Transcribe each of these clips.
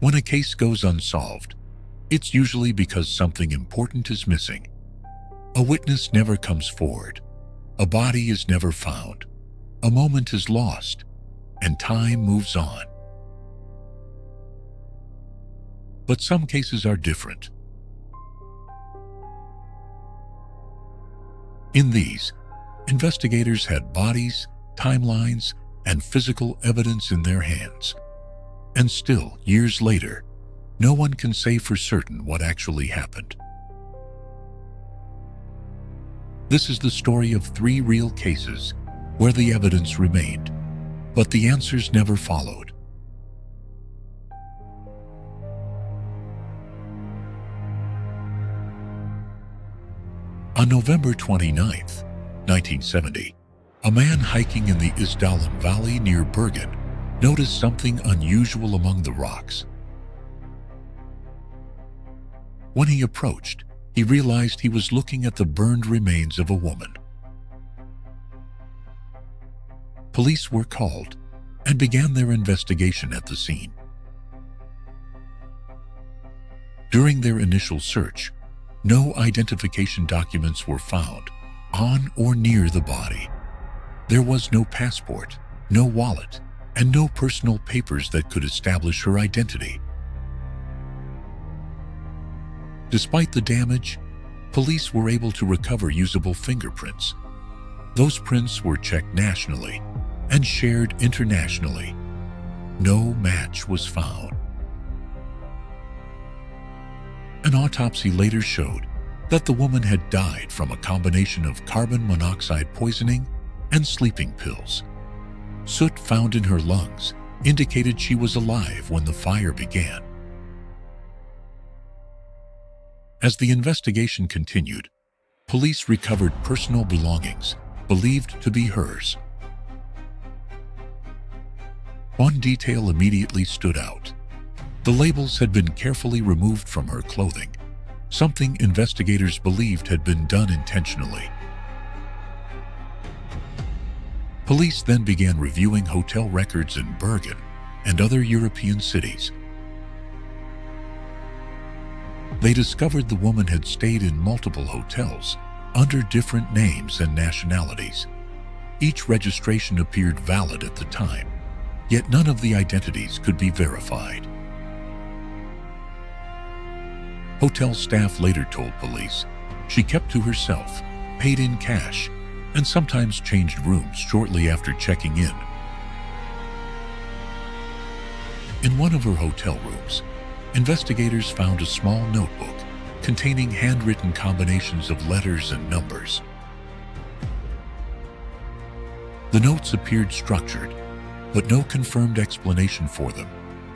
When a case goes unsolved, it's usually because something important is missing. A witness never comes forward, a body is never found, a moment is lost, and time moves on. But some cases are different. In these, investigators had bodies, timelines, and physical evidence in their hands. And still, years later, no one can say for certain what actually happened. This is the story of 3 real cases where the evidence remained, but the answers never followed. On November 29, 1970, a man hiking in the Isdal Woman Valley near Bergen noticed something unusual among the rocks. When he approached, he realized he was looking at the burned remains of a woman. Police were called and began their investigation at the scene. During their initial search, no identification documents were found on or near the body. There was no passport, no wallet, and no personal papers that could establish her identity. Despite the damage, police were able to recover usable fingerprints. Those prints were checked nationally and shared internationally. No match was found. An autopsy later showed that the woman had died from a combination of carbon monoxide poisoning and sleeping pills. Soot found in her lungs indicated she was alive when the fire began. As the investigation continued, police recovered personal belongings believed to be hers. One detail immediately stood out. The labels had been carefully removed from her clothing, something investigators believed had been done intentionally. Police then began reviewing hotel records in Bergen and other European cities. They discovered the woman had stayed in multiple hotels under different names and nationalities. Each registration appeared valid at the time, yet none of the identities could be verified. Hotel staff later told police she kept to herself, paid in cash, and sometimes changed rooms shortly after checking in. In one of her hotel rooms, investigators found a small notebook containing handwritten combinations of letters and numbers. The notes appeared structured, but no confirmed explanation for them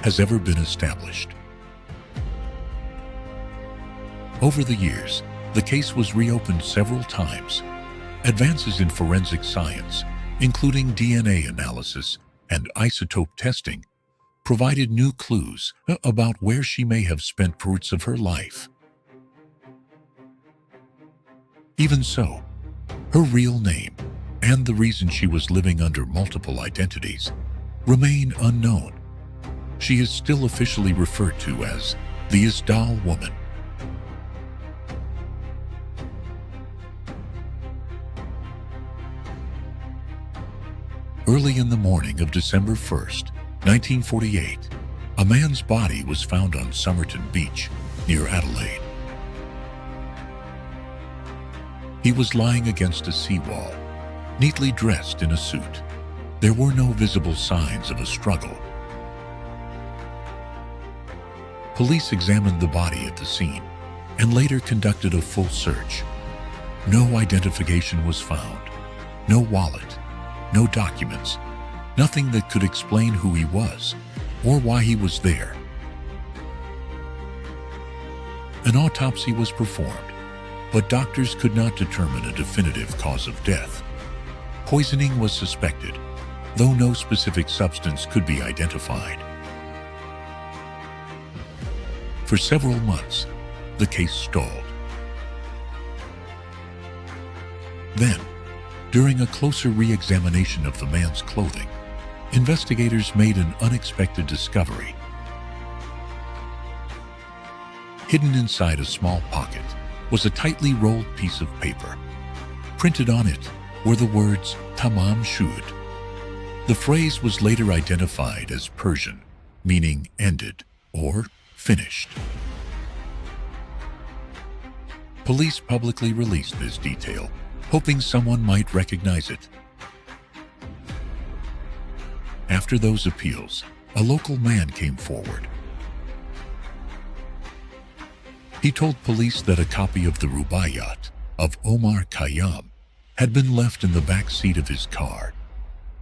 has ever been established. Over the years, the case was reopened several times. Advances in forensic science, including DNA analysis and isotope testing, provided new clues about where she may have spent parts of her life. Even so, her real name and the reason she was living under multiple identities remain unknown. She is still officially referred to as the Isdal Woman. Early in the morning of December 1st, 1948, a man's body was found on Somerton Beach, near Adelaide. He was lying against a seawall, neatly dressed in a suit. There were no visible signs of a struggle. Police examined the body at the scene and later conducted a full search. No identification was found, no wallet, no documents, nothing that could explain who he was or why he was there. An autopsy was performed, but doctors could not determine a definitive cause of death. Poisoning was suspected, though no specific substance could be identified. For several months, the case stalled. Then, during a closer re-examination of the man's clothing, investigators made an unexpected discovery. Hidden inside a small pocket was a tightly rolled piece of paper. Printed on it were the words "Tamam shud." The phrase was later identified as Persian, meaning ended or finished. Police publicly released this detail, hoping someone might recognize it. After those appeals, a local man came forward. He told police that a copy of the Rubaiyat of Omar Khayyam had been left in the back seat of his car.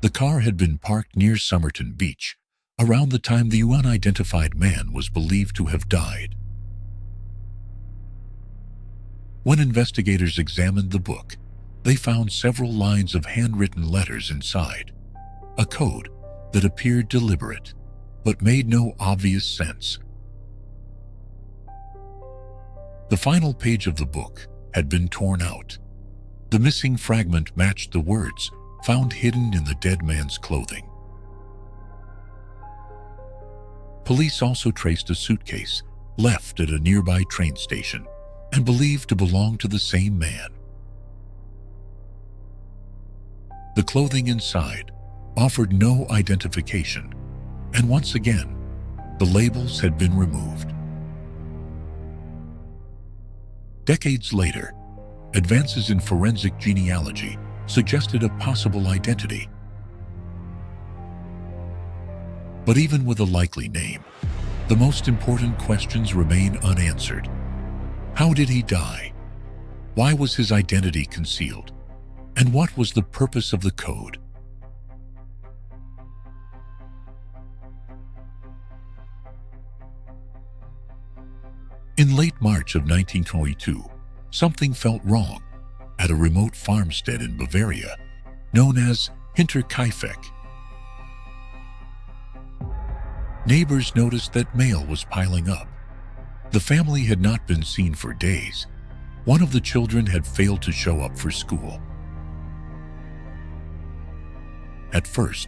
The car had been parked near Somerton Beach around the time the unidentified man was believed to have died. When investigators examined the book, they found several lines of handwritten letters inside, a code that appeared deliberate but made no obvious sense. The final page of the book had been torn out. The missing fragment matched the words found hidden in the dead man's clothing. Police also traced a suitcase left at a nearby train station and believed to belong to the same man. The clothing inside offered no identification, and once again, the labels had been removed. Decades later, advances in forensic genealogy suggested a possible identity. But even with a likely name, the most important questions remain unanswered. How did he die? Why was his identity concealed? And what was the purpose of the code? In late March of 1922, something felt wrong at a remote farmstead in Bavaria known as Hinterkaifeck. Neighbors noticed that mail was piling up. The family had not been seen for days. One of the children had failed to show up for school. At first,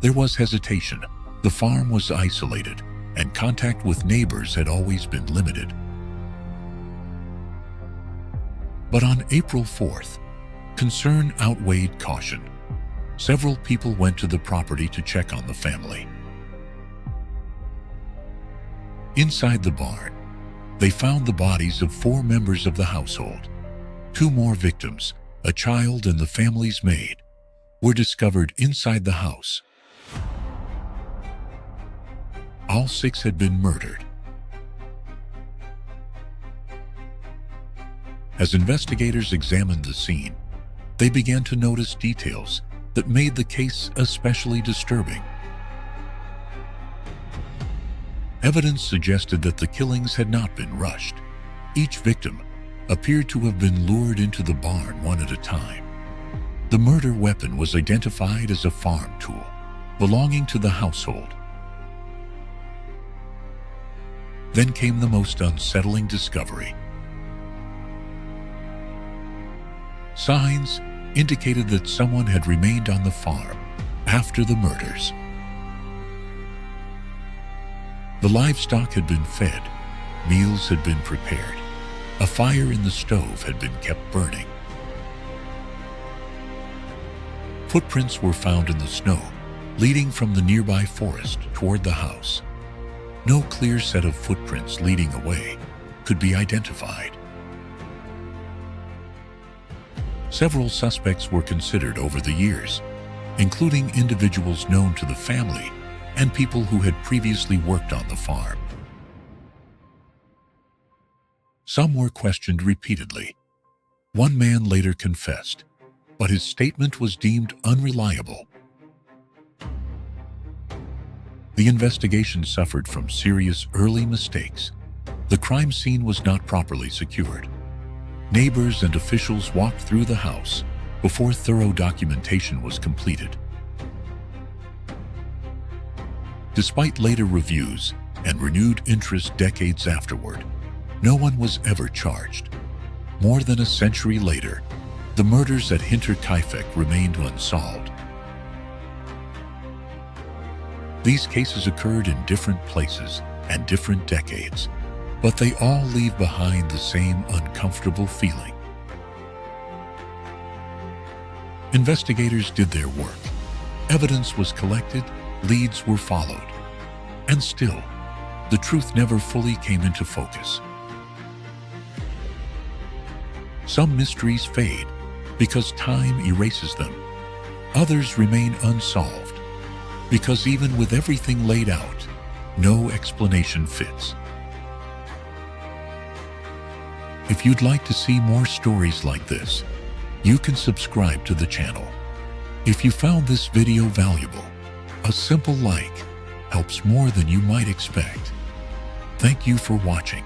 there was hesitation. The farm was isolated, and contact with neighbors had always been limited. But on April 4th, concern outweighed caution. Several people went to the property to check on the family. Inside the barn, they found the bodies of 4 members of the household. 2 more victims, a child and the family's maid, were discovered inside the house. All 6 had been murdered. As investigators examined the scene, they began to notice details that made the case especially disturbing. Evidence suggested that the killings had not been rushed. Each victim appeared to have been lured into the barn one at a time. The murder weapon was identified as a farm tool belonging to the household. Then came the most unsettling discovery. Signs indicated that someone had remained on the farm after the murders. The livestock had been fed, meals had been prepared, a fire in the stove had been kept burning. Footprints were found in the snow, leading from the nearby forest toward the house. No clear set of footprints leading away could be identified. Several suspects were considered over the years, including individuals known to the family and people who had previously worked on the farm. Some were questioned repeatedly. One man later confessed, but his statement was deemed unreliable. The investigation suffered from serious early mistakes. The crime scene was not properly secured. Neighbors and officials walked through the house before thorough documentation was completed. Despite later reviews and renewed interest decades afterward, no one was ever charged. More than a century later, the murders at Hinterkaifeck remained unsolved. These cases occurred in different places and different decades, but they all leave behind the same uncomfortable feeling. Investigators did their work. Evidence was collected, leads were followed. And still, the truth never fully came into focus. Some mysteries fade because time erases them. Others remain unsolved because even with everything laid out, no explanation fits. If you'd like to see more stories like this, you can subscribe to the channel. If you found this video valuable, a simple like helps more than you might expect. Thank you for watching.